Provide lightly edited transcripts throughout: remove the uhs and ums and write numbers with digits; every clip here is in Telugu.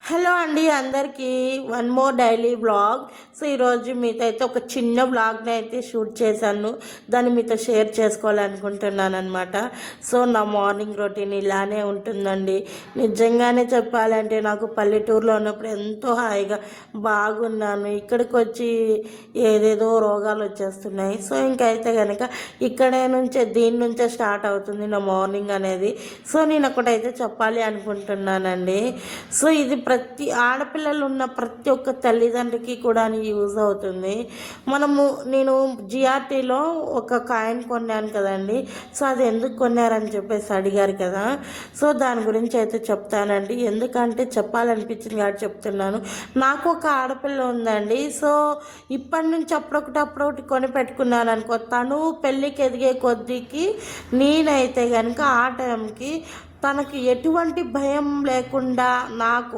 హలో అండి అందరికీ one more daily vlog. So ఈరోజు మీతో అయితే ఒక చిన్న వ్లాగ్ని అయితే షూట్ చేశాను. దాన్ని మీతో షేర్ చేసుకోవాలనుకుంటున్నాను అనమాట. సో నా మార్నింగ్ రొటీన్ ఇలానే ఉంటుందండి. నిజంగానే చెప్పాలంటే నాకు పల్లెటూరులో ఉన్నప్పుడు ఎంతో హాయిగా బాగున్నాను. ఇక్కడికి వచ్చి ఏదేదో రోగాలు వచ్చేస్తున్నాయి. సో ఇంకైతే కనుక దీని నుంచే స్టార్ట్ అవుతుంది నా మార్నింగ్ అనేది. సో నేను ఒకటైతే చెప్పాలి అనుకుంటున్నానండి. సో ఇది ప్రతి ఆడపిల్లలు ఉన్న ప్రతి ఒక్క తల్లిదండ్రికి కూడా యూజ్ అవుతుంది. నేను జిఆర్టీలో ఒక కాయిన్ కొన్నాను కదండి. సో అది ఎందుకు కొన్నారని చెప్పేసి అడిగారు కదా. సో దాని గురించి అయితే చెప్తానండి. ఎందుకంటే చెప్పాలనిపించింది కాబట్టి చెప్తున్నాను. నాకు ఒక ఆడపిల్ల ఉందండి. సో ఇప్పటి నుంచి అప్పుడొకటి కొని పెట్టుకున్నాను అనుకో, తను పెళ్ళికి ఎదిగే కొద్దికి నేనైతే కనుక ఆ టైంకి తనకి ఎటువంటి భయం లేకుండా నాకు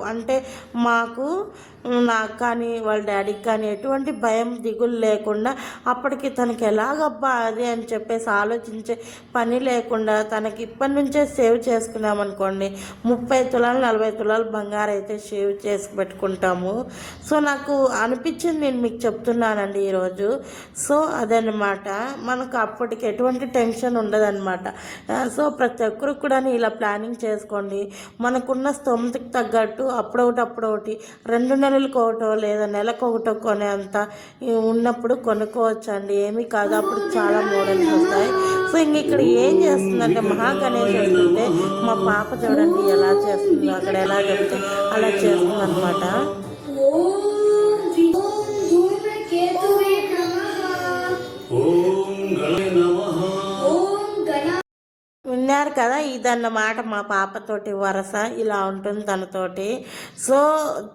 కానీ వాళ్ళ డాడీకి కానీ ఎటువంటి భయం దిగులు లేకుండా అప్పటికి తనకి ఎలాగబ్బా అది అని చెప్పేసి ఆలోచించే పని లేకుండా తనకి ఇప్పటి నుంచే సేవ్ చేసుకున్నామనుకోండి 30 తులాలు 40 తులాలు బంగారం అయితే సేవ్ చేసి పెట్టుకుంటాము. సో నాకు అనిపించింది, నేను మీకు చెప్తున్నానండి ఈరోజు. సో అదనమాట, మనకు అప్పటికి ఎటువంటి టెన్షన్ ఉండదన్నమాట. సో ప్రతి ఒక్కరు కూడా ఇలా ప్లానింగ్ చేసుకోండి. మనకున్న స్తోమతకి తగ్గట్టు అప్పుడొకటి 2 నెలలకు ఒకటో లేదా నెలకు ఒకటో కొనేంత ఉన్నప్పుడు కొనుక్కోవచ్చు అండి. ఏమీ కాదు, అప్పుడు చాలా మోడల్స్ వస్తాయి. సో ఇక్కడ ఏం చేస్తుందంటే మహాగణేష్ వస్తుంటే మా పాప చూడండి ఎలా చేస్తుందో, అక్కడ ఎలా చెప్తే అలా చేస్తుంది అనమాట. విన్నారు కదా, ఇదన్నమాట మా పాపతోటి వరస. ఇలా ఉంటుంది తనతోటి. సో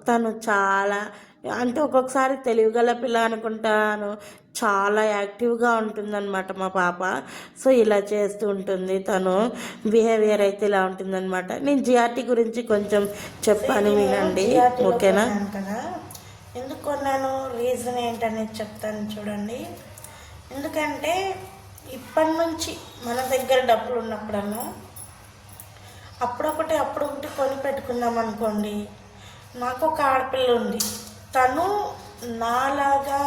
తను చాలా ఒక్కొక్కసారి తెలివిగల పిల్ల అనుకుంటాను, చాలా యాక్టివ్గా ఉంటుందన్నమాట మా పాప. సో ఇలా చేస్తూ ఉంటుంది, తను బిహేవియర్ అయితే ఇలా ఉంటుందన్నమాట. నేను జిఆర్టీ గురించి కొంచెం చెప్పాను, వినండి ఓకేనా. కదా ఎందుకు కొన్నాను, రీజన్ ఏంటనేది చెప్తాను చూడండి. ఎందుకంటే ఇప్పటి నుంచి మన దగ్గర డబ్బులు ఉన్నప్పుడన్నా అప్పుడొకటి కొని పెట్టుకుందాం అనుకోండి. నాకు ఒక ఆడపిల్ల ఉంది, తను నాలాగా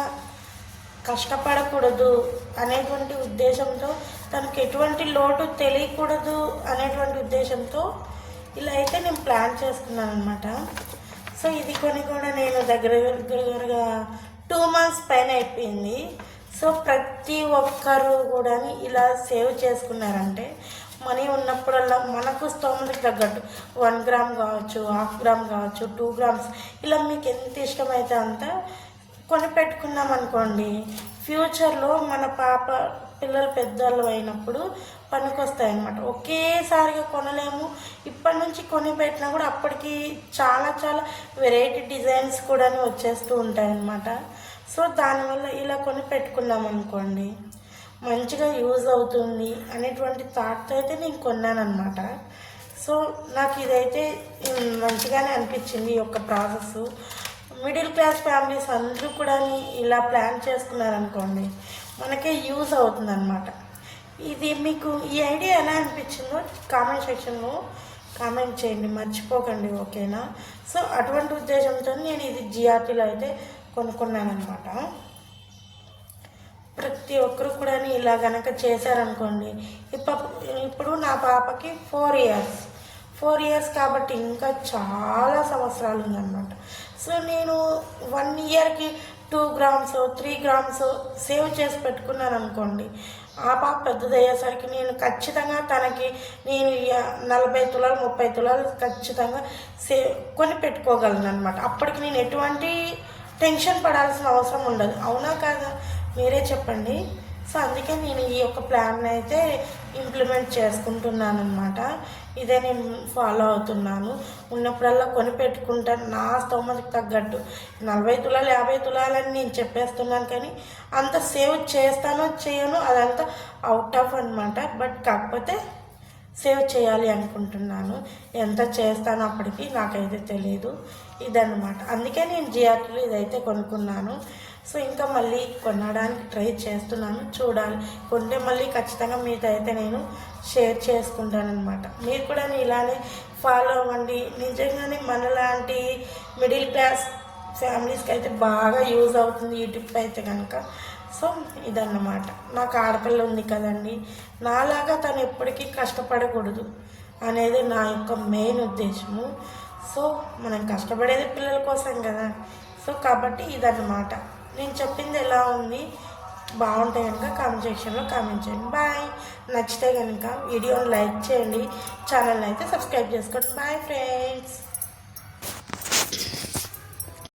కష్టపడకూడదు అనేటువంటి ఉద్దేశంతో, తనకు ఎటువంటి లోటు తెలియకూడదు అనేటువంటి ఉద్దేశంతో ఇలా అయితే నేను ప్లాన్ చేసుకున్నాను అనమాట. సో ఇది కొని కూడా నేను దగ్గరగా 2 months పైన అయిపోయింది. సో ప్రతి ఒక్కరు కూడా ఇలా సేవ్ చేసుకున్నారంటే మనీ ఉన్నప్పుడల్లా మనకు స్తోమతకి తగ్గట్టు 1 గ్రామ్ కావచ్చు, 1/2 గ్రామ్ కావచ్చు, 2 grams ఇలా మీకు ఎంత ఇష్టమైతే అంత కొని పెట్టుకున్నాం అనుకోండి. ఫ్యూచర్లో మన పిల్లలు పెద్దలు అయినప్పుడు పనికొస్తాయి అన్నమాట. ఒకేసారిగా కొనలేము. ఇప్పటి నుంచి కొని పెట్టినా కూడా అప్పటికి చాలా వెరైటీ డిజైన్స్ కూడా వచ్చేస్తూ ఉంటాయి అన్నమాట. సో దానివల్ల ఇలా కొని పెట్టుకున్నాం అనుకోండి, మంచిగా యూజ్ అవుతుంది అనేటువంటి థాట్తో అయితే నేను కొన్నాను అనమాట. సో నాకు ఇదైతే మంచిగానే అనిపించింది ఈ యొక్క ప్రాసెస్. మిడిల్ క్లాస్ ఫ్యామిలీస్ అందరూ కూడా ఇలా ప్లాన్ చేసుకున్నారనుకోండి, మనకే యూజ్ అవుతుంది అనమాట. ఇది మీకు ఈ ఐడియా ఎలా అనిపించిందో కామెంట్ సెక్షన్లో కామెంట్ చేయండి, మర్చిపోకండి ఓకేనా. సో అటువంటి ఉద్దేశంతో నేను ఇది జిఆర్టీలో అయితే కొనుక్కున్నాను అనమాట. ప్రతి ఒక్కరు కూడా ఇలా కనుక చేశారనుకోండి. ఇప్పుడు నా పాపకి 4 years కాబట్టి ఇంకా చాలా సంవత్సరాలు ఉందన్నమాట. సో నేను 1 yearకి 2 grams 3 grams సేవ్ చేసి పెట్టుకున్నాను అనుకోండి. ఆ పాప పెద్దదయ్యేసరికి నేను ఖచ్చితంగా తనకి 40 తులాలు 30 తులాలు ఖచ్చితంగా కొని పెట్టుకోగలను అనమాట. అప్పటికి నేను ఎటువంటి టెన్షన్ పడాల్సిన అవసరం ఉండదు. అవునా కాదా, మీరే చెప్పండి. సో అందుకే నేను ఈ యొక్క ప్లాన్ అయితే ఇంప్లిమెంట్ చేసుకుంటున్నాను అనమాట. ఇదే నేను ఫాలో అవుతున్నాను. ఉన్నప్పుడల్లా కొని పెట్టుకుంటాను నా స్తోమతకి తగ్గట్టు. 40 తులాలు 50 తులాలని నేను చెప్పేస్తున్నాను, కానీ అంత సేవ్ చేస్తానో చేయను అదంతా అవుట్ ఆఫ్ అనమాట. బట్ కాకపోతే సేవ్ చేయాలి అనుకుంటున్నాను. ఎంత చేస్తానో అప్పటికి నాకైతే తెలియదు. ఇదన్నమాట. అందుకే నేను జిఆర్టీలో ఇదైతే కొనుక్కున్నాను. సో ఇంకా మళ్ళీ కొనడానికి ట్రై చేస్తున్నాను, చూడాలి. కొంటే మళ్ళీ ఖచ్చితంగా మీతో అయితే నేను షేర్ చేసుకుంటాను అనమాట. మీరు కూడా ఇలానే ఫాలో అవ్వండి. నిజంగానే మనలాంటి మిడిల్ క్లాస్ ఫ్యామిలీస్కి అయితే బాగా యూజ్ అవుతుంది ఈ టిప్ అయితే కనుక. సో ఇదన్నమాట. నాకు ఆడపిల్ల ఉంది కదండి, నాలాగా తను ఎప్పటికీ కష్టపడకూడదు అనేది నా యొక్క మెయిన్ ఉద్దేశము. సో మనం కష్టపడేది పిల్లల కోసం కదా. సో కాబట్టి ఇదన్నమాట. నేను చెప్పింది ఎలా ఉంది, బాగుంటే కనుక కామెంట్ సెక్షన్లో కామెంట్ చేయండి. బాయ్. నచ్చితే కనుక వీడియోని లైక్ చేయండి, ఛానల్ని అయితే సబ్స్క్రైబ్ చేసుకోండి. Bye friends.